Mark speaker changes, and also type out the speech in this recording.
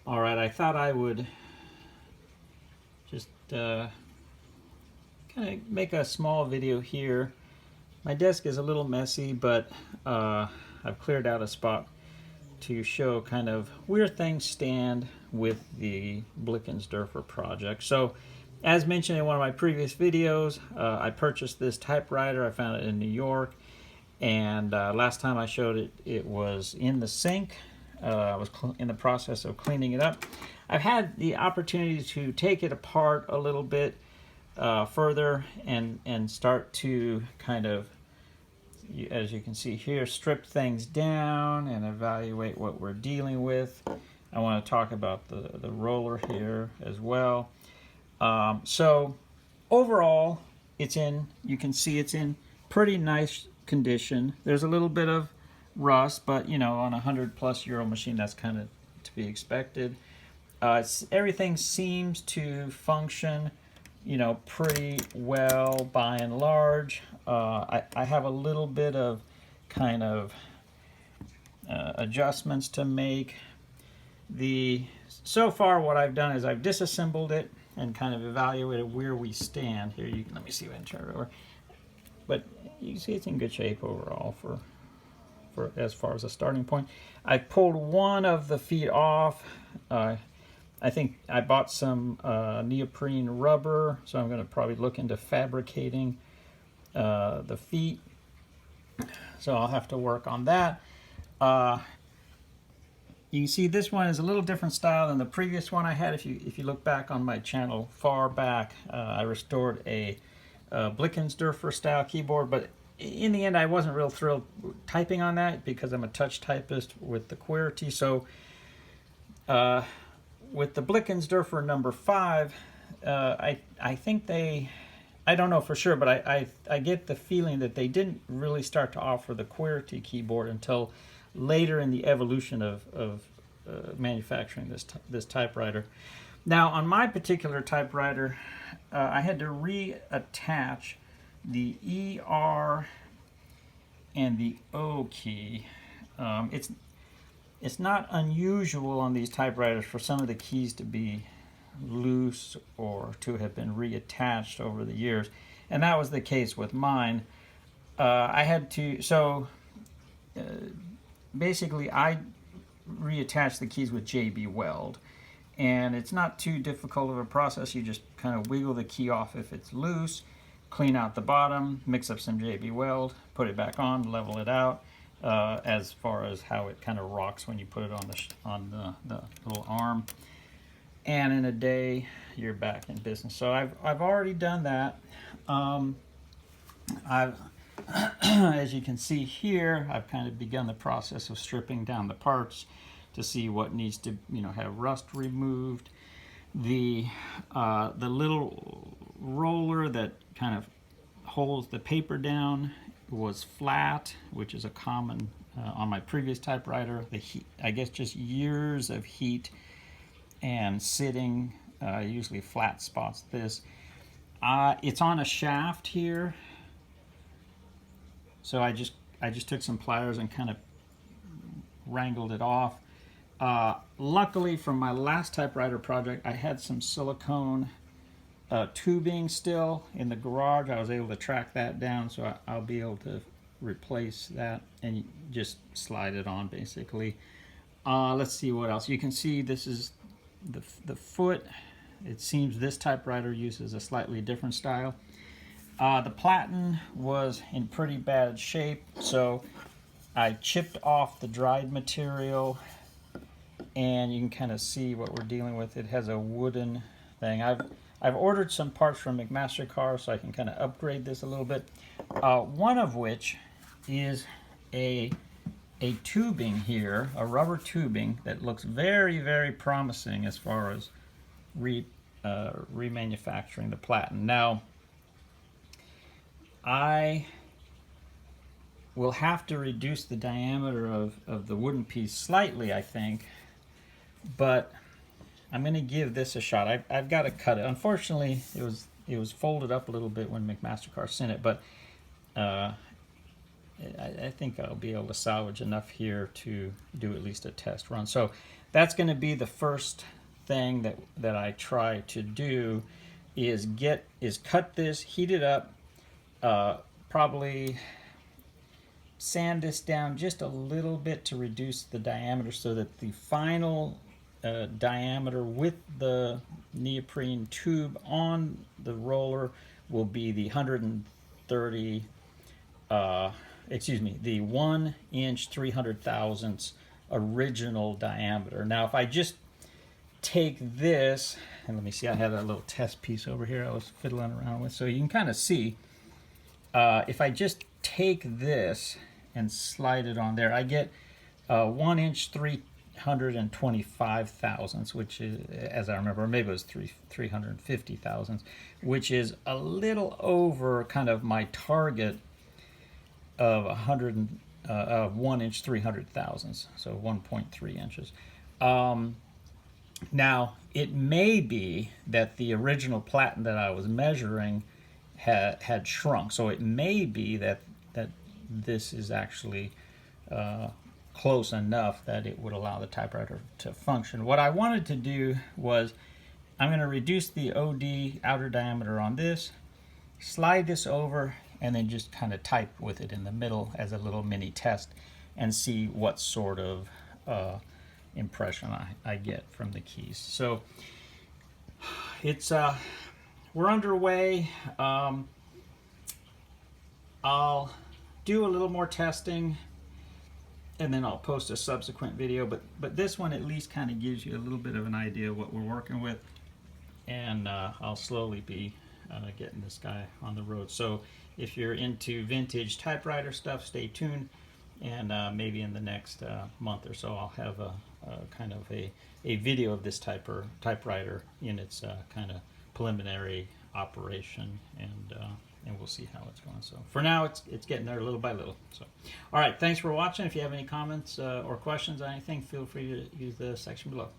Speaker 1: All right, I thought I would just kind of make a small video here. My desk is a little messy, but I've cleared out a spot to show kind of where things stand with the Blickensderfer project. So, as mentioned in one of my previous videos, I purchased this typewriter. I found it in New York, and last time I showed it, it was in the sink. I was in the process of cleaning it up. I've had the opportunity to take it apart a little bit further and start to kind of, as you can see here, strip things down and evaluate what we're dealing with. I want to talk about the roller here as well. So overall, you can see it's in pretty nice condition. There's a little bit of rust, but you know, on a €100+ machine, that's kind of to be expected. Everything seems to function, you know, pretty well by and large. I have a little bit of kind of adjustments to make. So far what I've done is I've disassembled it and kind of evaluated where we stand. Here, let me see if I can turn it over. But you can see it's in good shape overall for as far as a starting point. I pulled one of the feet off. I think I bought some neoprene rubber, so I'm going to probably look into fabricating the feet. So I'll have to work on that. You can see this one is a little different style than the previous one I had. If you look back on my channel far back, I restored a Blickensderfer style keyboard, but in the end I wasn't real thrilled typing on that because I'm a touch typist with the QWERTY. So with the Blickensderfer number 5, I think I don't know for sure, but I get the feeling that they didn't really start to offer the QWERTY keyboard until later in the evolution of manufacturing this typewriter. Now, on my particular typewriter, I had to reattach the ER and the O key. It's not unusual on these typewriters for some of the keys to be loose or to have been reattached over the years, and that was the case with mine. I had to, so basically I reattached the keys with JB Weld, and it's not too difficult of a process. You just kind of wiggle the key off if it's loose, clean out the bottom, mix up some JB Weld, put it back on, level it out, as far as how it kind of rocks when you put it on the little arm. And in a day, you're back in business. So I've already done that. As you can see here, I've kind of begun the process of stripping down the parts to see what needs to, you know, have rust removed. The little roller that kind of holds the paper down was flat, which is a common on my previous typewriter. The heat, I guess, just years of heat and sitting, usually flat spots this. It's on a shaft here, so I just took some pliers and kind of wrangled it off. Luckily, from my last typewriter project, I had some silicone tubing still in the garage. I was able to track that down, so I'll be able to replace that and just slide it on basically. Let's see what else. You can see this is the foot. It seems this typewriter uses a slightly different style. The platen was in pretty bad shape, so I chipped off the dried material, and you can kind of see what we're dealing with. It has a wooden thing. I've ordered some parts from McMaster-Carr, so I can kind of upgrade this a little bit. One of which is a tubing here, a rubber tubing that looks very, very promising as far as remanufacturing the platen. Now, I will have to reduce the diameter of the wooden piece slightly, I think, but I'm going to give this a shot. I've got to cut it. Unfortunately, it was folded up a little bit when McMaster-Carr sent it, but I think I'll be able to salvage enough here to do at least a test run. So that's going to be the first thing that I try to do is cut this, heat it up, probably sand this down just a little bit to reduce the diameter so that the final diameter with the neoprene tube on the roller will be the 130, the 1 inch 300 thousandths original diameter. Now if I just take this, and let me see, I had a little test piece over here I was fiddling around with, so you can kind of see, if I just take this and slide it on there, I get 1 inch 325 thousandths, which is, as I remember, maybe it was 350 thousandths, which is a little over kind of my target of 1 inch 300 thousandths, so 1.3 inches. Now, it may be that the original platen that I was measuring had shrunk, so it may be that this is actually close enough that it would allow the typewriter to function. What I wanted to do was, I'm going to reduce the OD outer diameter on this, slide this over, and then just kind of type with it in the middle as a little mini test and see what sort of impression I get from the keys. So it's we're underway. I'll do a little more testing and then I'll post a subsequent video, but this one at least kind of gives you a little bit of an idea of what we're working with, and I'll slowly be getting this guy on the road. So if you're into vintage typewriter stuff, stay tuned, and maybe in the next month or so I'll have a kind of a video of this typewriter in its kind of preliminary operation, and we'll see how it's going. So for now, it's getting there little by little. So, all right, thanks for watching. If you have any comments or questions on anything, feel free to use the section below.